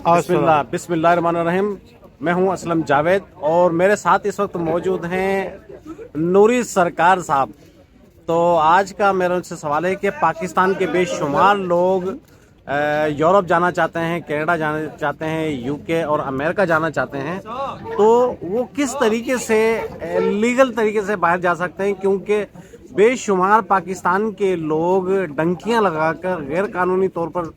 बिस्मिल्लाहिर्रहमानिर्रहीम। मैं हूं असलम जावेद और मेरे साथ इस वक्त मौजूद हैं नूरी सरकार साहब। तो आज का मेरा उनसे सवाल है कि पाकिस्तान के बेशुमार लोग यूरोप जाना चाहते हैं, कनाडा जाना चाहते हैं, यूके और अमेरिका जाना चाहते हैं, तो वो किस तरीके से लीगल तरीके से बाहर जा सकते हैं, क्योंकि बेशुमार पाकिस्तान के लोग डंकियां लगाकर गैर कानूनी तौर पर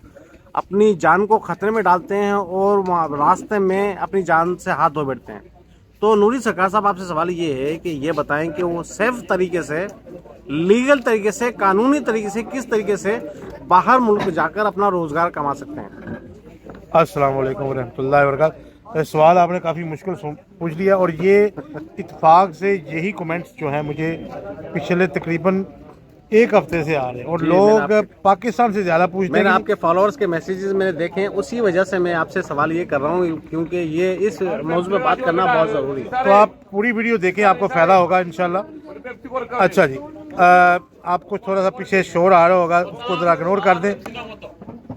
अपनी जान को खतरे में डालते हैं और रास्ते में अपनी जान से हाथ धो बैठते हैं। तो नूरी सरकार साहब, आपसे सवाल ये है कि ये बताएं कि वो सेफ तरीके से, लीगल तरीके से, कानूनी तरीके से किस तरीके से बाहर मुल्क जाकर अपना रोजगार कमा सकते हैं। अस्सलाम वालेकुम रहमतुल्लाहि व बरकातहू। सवाल आपने काफ़ी मुश्किल पूछ लिया और ये इत्तेफाक से यही कमेंट्स जो हैं मुझे पिछले तकरीबन एक हफ्ते से आ रहे हैं और लोग पाकिस्तान से ज़्यादा पूछते हैं। मैंने आपके फॉलोअर्स के मैसेजेस मैंने देखे हैं, उसी वजह से मैं आपसे सवाल ये कर रहा हूँ, क्योंकि ये इस मौजूद में बात करना बहुत ज़रूरी है। तो आप पूरी वीडियो देखें, आपको फ़ायदा होगा इंशाल्लाह। अच्छा जी, आपको थोड़ा सा पीछे शोर आ रहा होगा, उसको ज़रा इग्नोर कर दें।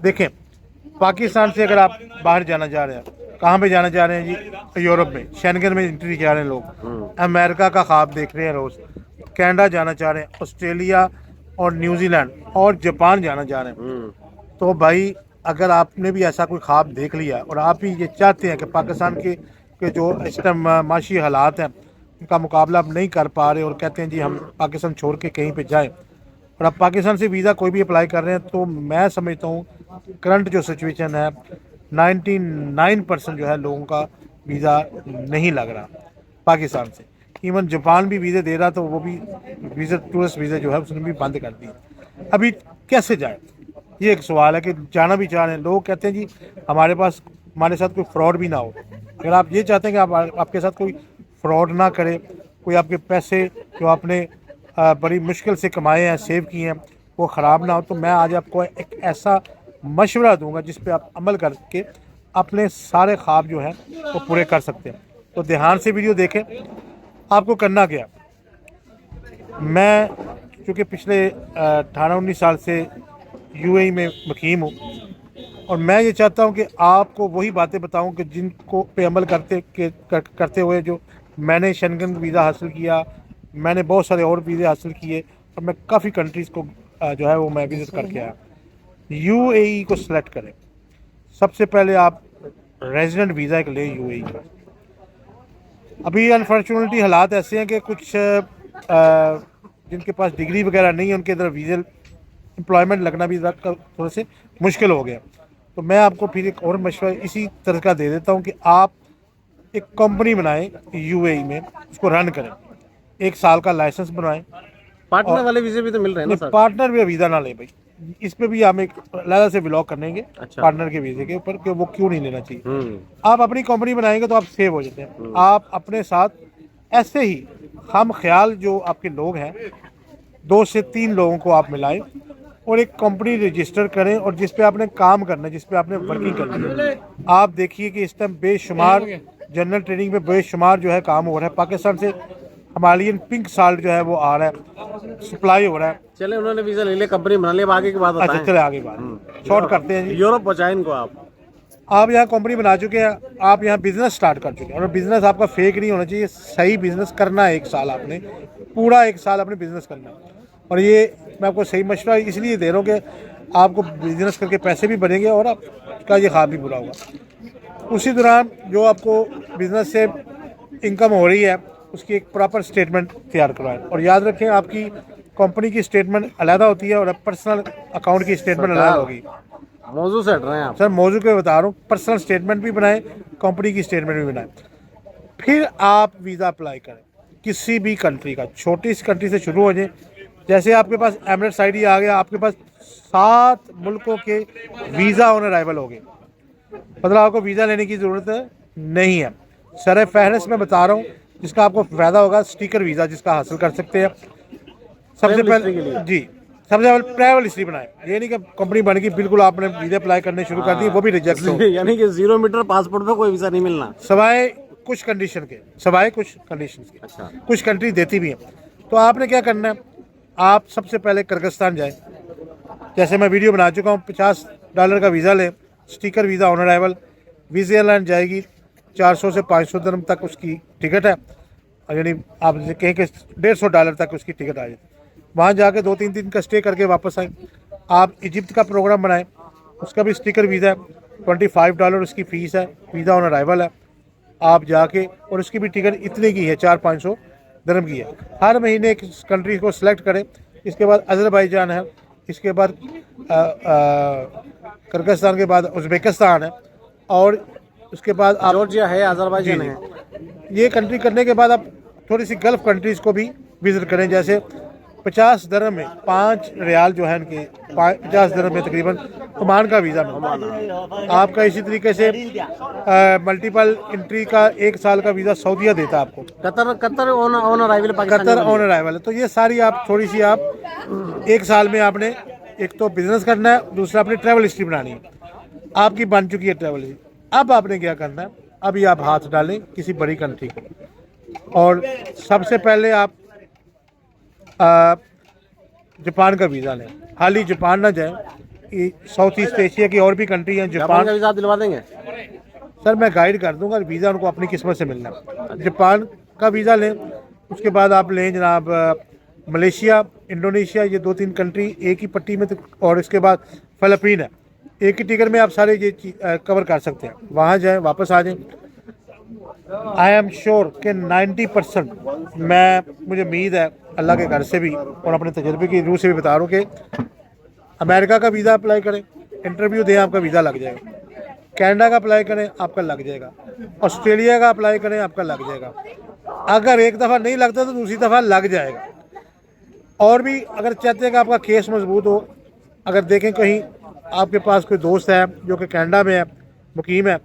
देखें, पाकिस्तान से अगर आप बाहर जाना चाह रहे हैं, कहाँ पे जाना चाह रहे हैं जी? यूरोप में, शेंगन में एंट्री चाह रहे हैं लोग, अमेरिका का ख्वाब देख रहे हैं रोज़, कनाडा जाना चाह रहे हैं, ऑस्ट्रेलिया और न्यूजीलैंड और जापान जाना चाह रहे हैं। तो भाई, अगर आपने भी ऐसा कोई ख्वाब देख लिया और आप ही ये चाहते हैं कि पाकिस्तान के जो इस टाइम माशी हालात हैं उनका मुकाबला आप नहीं कर पा रहे और कहते हैं जी हम पाकिस्तान छोड़ के कहीं पे जाएं, और आप पाकिस्तान से वीज़ा कोई भी अप्लाई कर रहे हैं, तो मैं समझता हूँ करंट जो सिचुएशन है 99% जो है लोगों का वीज़ा नहीं लग रहा पाकिस्तान से। इवन जापान भी वीज़े दे रहा, तो वो भी वीज़ा, टूरिस्ट वीज़े जो है उसने भी बंद कर दिए। अभी कैसे जाए, ये एक सवाल है कि जाना भी चाह रहे हैं लोग, कहते हैं जी हमारे साथ कोई फ्रॉड भी ना हो। अगर आप ये चाहते हैं कि आपके साथ कोई फ्रॉड ना करे, कोई आपके पैसे जो आपने बड़ी मुश्किल से कमाए हैं, सेव किए हैं, वो ख़राब ना हो, तो मैं आज आपको एक ऐसा मशवरा दूंगा जिस पे आप अमल करके अपने सारे ख्वाब जो हैं वो पूरे कर सकते हैं। तो ध्यान से वीडियो देखें। आपको करना क्या, मैं चूँकि पिछले 18-19 साल से यूएई में मुकीम हूँ और मैं ये चाहता हूँ कि आपको वही बातें बताऊँ कि जिनको पे अमल करते हुए जो मैंने शेंगन वीज़ा हासिल किया, मैंने बहुत सारे और वीज़े हासिल किए और मैं काफ़ी कंट्रीज़ को जो है वो मैं विज़िट करके आया। यूएई को सिलेक्ट करें। सबसे पहले आप रेजिडेंट वीज़ा एक लें यूएई का। अभी अनफॉर्चुनेटली हालात ऐसे हैं कि कुछ जिनके पास डिग्री वगैरह नहीं है उनके इधर वीज़ा एम्प्लॉयमेंट लगना भी थोड़े से मुश्किल हो गया। तो मैं आपको फिर एक और मशवरा इसी तरह का दे देता हूँ कि आप एक कंपनी बनाएं यूएई में, उसको रन करें, 1 साल का लाइसेंस बनवाएं। पार्टनर वाले वीज़े भी तो मिल रहे हैं ना सर? पार्टनर भी वीज़ा ना ले भाई, इस पे भी हम एक अलग से व्लॉग करेंगे। अच्छा। पार्टनर के वीज़े के ऊपर कि वो क्यों नहीं लेना चाहिए। आप अपनी कंपनी बनाएंगे तो आप सेव हो जाते हैं। आप अपने साथ ऐसे ही हम ख्याल जो आपके लोग हैं 2 से 3 लोगों को आप मिलाएं और एक कंपनी रजिस्टर करें और जिस पे आपने काम करना है, जिस पे आपने वर्किंग करनी है। आप देखिए कि इस टाइम बेशुमार जनरल ट्रेनिंग में बेशुमार जो है काम हो रहा है। पाकिस्तान से हिमालयन पिंक साल्ट जो है वो आ रहा है, सप्लाई हो रहा है। चले, उन्होंने वीज़ा ले लिया, कंपनी बना लिया, अब आगे की बात बताएं। अच्छा, चले आगे बात शॉर्ट करते हैं जी। यूरोप पहुँचाएं इनको। आप यहाँ कंपनी बना चुके हैं, आप यहाँ बिजनेस स्टार्ट कर चुके हैं और बिजनेस आपका फेक नहीं होना चाहिए, सही बिजनेस करना है। 1 साल आपने पूरा 1 साल आपने बिजनेस करना है। और ये मैं आपको सही मशवरा इसलिए दे रहा हूँ कि आपको बिजनेस करके पैसे भी बनेंगे और आपका ये ख्वाब भी पूरा होगा। उसी दौरान जो आपको बिजनेस से इनकम हो रही है उसकी एक प्रॉपर स्टेटमेंट तैयार करवाएं। और याद रखें, आपकी कंपनी की स्टेटमेंट अलग होती है और पर्सनल अकाउंट की स्टेटमेंट अलग होगी। मौजू से हट रहे हैं आप सर, मौजू के बता रहा हूँ। पर्सनल स्टेटमेंट भी बनाएं, कंपनी की स्टेटमेंट भी बनाएं, फिर आप वीज़ा अप्लाई करें किसी भी कंट्री का। छोटी सी कंट्री से शुरू हो जाए। जैसे आपके पास एमिरेट्स आईडी आ गया, आपके पास 7 मुल्कों के वीज़ा ऑन अराइवल हो गए, मतलब आपको वीज़ा लेने की ज़रूरत नहीं है। सर फहरिस्त मैं बता रहा हूँ जिसका आपको फ़ायदा होगा, स्टिकर वीज़ा जिसका हासिल कर सकते हैं। सबसे पहले जी, सबसे पहले ट्रैवल हिस्ट्री बनाए। ये नहीं कि कंपनी बन गई बिल्कुल आपने वीज़ा अप्लाई करने शुरू कर दिए, वो भी रिजेक्ट हो। यानी कि 0 मीटर पासपोर्ट पे कोई वीज़ा नहीं मिलना, सवाए कुछ कंडीशन के। अच्छा। कुछ कंट्री देती भी हैं। तो आपने क्या करना है, आप सबसे पहले किर्गिस्तान जाएं। जैसे मैं वीडियो बना चुका हूँ, $50 का वीज़ा लें, sticker visa on arrival, विज़ airline जाएगी, 400 से 500 दिरहम तक उसकी टिकट है, यानी आप कहें कि $150 तक उसकी टिकट आ जाए। वहाँ जाके 2-3 दिन का स्टे करके वापस आए। आप इजिप्ट का प्रोग्राम बनाएं, उसका भी स्टिकर वीज़ा है, $25 उसकी फ़ीस है, वीज़ा ऑन अराइवल है। आप जाके, और उसकी भी टिकट इतने की है, 400-500 दिरहम की है। हर महीने एक कंट्री को सिलेक्ट करें। इसके बाद अज़रबैजान है, इसके बाद किर्गिस्तान के बाद उज़्बेकिस्तान है, और उसके बाद आप जॉर्जिया है, अजरबैजान जी, है। ये कंट्री करने के बाद आप थोड़ी सी गल्फ़ कंट्रीज़ को भी विज़िट करें। जैसे 50 दिरहम में 5 रियाल जो है इनके, 50 दिरहम में तकरीबन ओमान का वीज़ा मिलता है आपका। इसी तरीके से मल्टीपल एंट्री का 1 साल का वीज़ा सऊदीया देता है आपको। Qatar on arrival Pakistan Qatar on arrival है। तो ये सारी आप थोड़ी सी आप 1 साल में आपने एक तो बिजनेस करना है, दूसरा अपनी ट्रैवल हिस्ट्री बनानी है। आपकी बन चुकी है ट्रैवल हिस्ट्री। अब आपने क्या करना है, अभी आप हाथ डालें किसी बड़ी कंट्री को, और सबसे पहले आप जापान का वीज़ा लें। हाली जापान ना जाएं, साउथ ईस्ट एशिया की और भी कंट्री हैं। जापान का वीज़ा आप दिलवा देंगे? सर मैं गाइड कर दूंगा, वीज़ा उनको अपनी किस्मत से मिलना है। जापान का वीज़ा लें, उसके बाद आप लें जनाब मलेशिया, इंडोनेशिया, ये 2-3 कंट्री एक ही पट्टी में, और इसके बाद फ़िलिपीन है। एक ही टिकट में आप सारे ये कवर कर सकते हैं। वहाँ जाएं, वापस आ जाएं। आई एम श्योर कि 90% मुझे उम्मीद है अल्लाह के घर से भी और अपने तजर्बे की रूह से भी बता रहा हूँ कि अमेरिका का वीज़ा अप्लाई करें, इंटरव्यू दें, आपका वीज़ा लग जाएगा। कनाडा का अप्लाई करें, आपका लग जाएगा। ऑस्ट्रेलिया का अप्लाई करें, आपका लग जाएगा। अगर एक दफ़ा नहीं लगता तो दूसरी दफ़ा लग जाएगा। और भी अगर चाहते हैं कि आपका केस मजबूत हो, अगर देखें कहीं आपके पास कोई दोस्त है जो कि कनाडा में है, मुकीम है,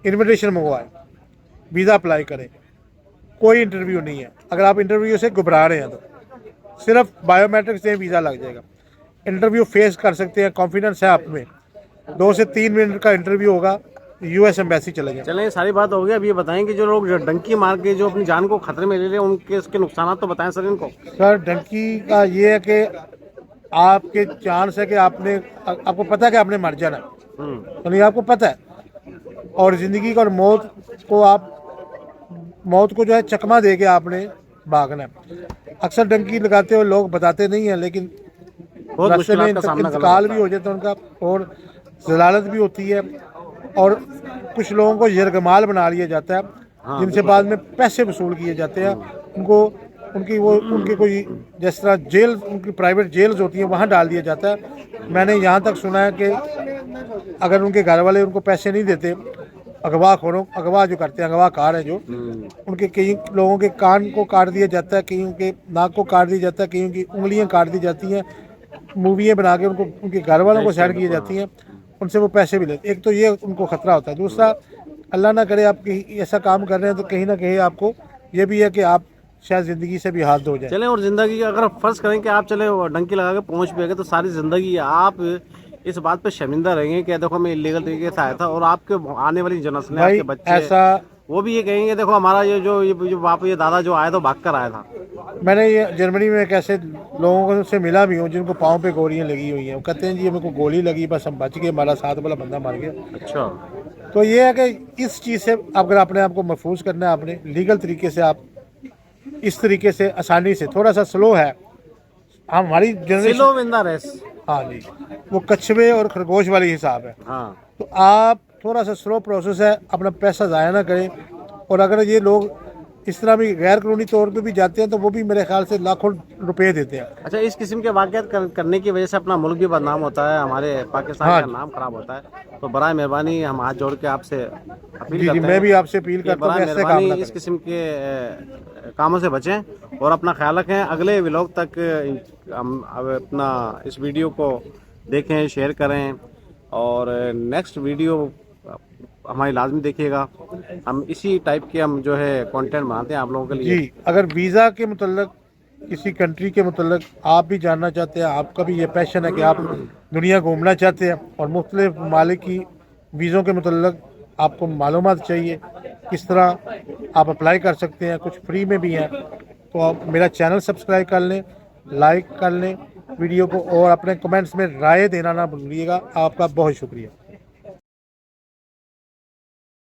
इन्विटेशन मंगवाएं, वीज़ा अप्लाई करें। कोई इंटरव्यू नहीं है। अगर आप इंटरव्यू से घबरा रहे हैं तो सिर्फ बायोमेट्रिक्स दें, वीज़ा लग जाएगा। इंटरव्यू फेस कर सकते हैं, कॉन्फिडेंस है आप में। 2 से 3 मिनट का इंटरव्यू होगा, यूएस एम्बेसी चले जाए। चलें, सारी बात हो गई। अब ये बताएं कि जो लोग जो डंकी मार के जो अपनी जान को खतरे में ले रहे हैं, उनके इसके नुकसान तो बताएं सर इनको। सर डंकी का ये है कि आपके चांस है कि आपको पता है कि आपने मर जाना है, तो नहीं आपको पता है, और ज़िंदगी को और मौत को जो है चकमा दे के आपने भागना है। अक्सर डंकी लगाते हुए लोग बताते नहीं हैं, लेकिन बहुत रास्ते में मुश्किलात का सामना करना इंतकाल भी हो जाता है उनका, और जलालत भी होती है, और कुछ लोगों को यरगमाल बना लिया जाता है, जिनसे बाद में पैसे वसूल किए जाते हैं। उनकी कोई जिस तरह जेल, उनकी प्राइवेट जेल्स होती हैं, वहाँ डाल दिया जाता है। मैंने यहाँ तक सुना है कि अगर उनके घर वाले उनको पैसे नहीं देते, अगवा जो करते हैं, अगवाकार है जो, उनके कई लोगों के कान को काट दिया जाता है, कईयों के नाक को काट दिया जाता है, कईयों की उंगलियां काट दी जाती हैं, मूवियाँ बना के उनके घर वालों को साइड की जाती हैं, उनसे वो पैसे भी लेते। एक तो ये उनको खतरा होता है। दूसरा, अल्लाह ना करे आप कहीं ऐसा काम कर रहे हैं तो कहीं ना कहीं आपको ये भी है कि आप शायद ज़िंदगी से भी हाथ धो जाए। चलें, और ज़िंदगी अगर फर्ज करें कि आप चले डंकी लगा के पहुंच भी गए, तो सारी ज़िंदगी आप इस बात पे शर्मिंदा रहेंगे कि देखो मैं इलीगल तरीके से आया था, और आपके आने वाली जो नस्लें, आपके बच्चे ऐसा, वो भी ये कहेंगे देखो हमारा ये बाप, ये दादा जो आया था भाग कर आया था। मैंने ये जर्मनी में एक ऐसे लोगों से मिला भी हूँ जिनको पाँव पे गोलियाँ लगी हुई हैं। वो कहते हैं जी मेरे को गोली लगी, बस हम बच गए, हमारा साथ वाला बंदा मर गया। अच्छा, तो ये है कि इस चीज़ से अगर अपने आप को महफूज करना है, आपने लीगल तरीके से, आप इस तरीके से आसानी से, थोड़ा सा स्लो है हमारी जनरेशन, हाँ जी, वो कछुए और खरगोश वाली हिसाब है। हाँ, तो आप थोड़ा सा स्लो प्रोसेस है, अपना पैसा ज़ाया ना करें। और अगर ये लोग इस तरह भी गैर कानूनी तौर पे भी जाते हैं तो वो भी मेरे ख्याल से लाखों रुपए देते हैं। अच्छा, इस किस्म के वाक़यात करने की वजह से अपना मुल्क भी बदनाम होता है, हमारे पाकिस्तान का नाम खराब होता है। तो बराए मेहरबानी हम हाथ जोड़ के आपसे अपील करते हैं, मैं भी आपसे अपील करता हूँ ऐसे काम ना इस किस्म के कामों से बचें और अपना ख्याल रखें। अगले व्लॉग तक हम अपना इस वीडियो को देखें, शेयर करें, और नेक्स्ट वीडियो हमारी लाजमी देखिएगा। हम इसी टाइप के हम जो है कंटेंट बनाते हैं आप लोगों के लिए। जी, अगर वीज़ा के मुतल्लिक, किसी कंट्री के मुतल्लिक आप भी जानना चाहते हैं, आपका भी ये पैशन है कि आप दुनिया घूमना चाहते हैं और मुख्तलिफ ममालिक की वीज़ों के मुतल्लिक आपको मालूमात चाहिए, किस तरह आप अप्लाई कर सकते हैं, कुछ फ्री में भी हैं, तो आप मेरा चैनल सब्सक्राइब कर लें, लाइक कर लें वीडियो को, और अपने कमेंट्स में राय देना ना भूलिएगा। आपका बहुत शुक्रिया।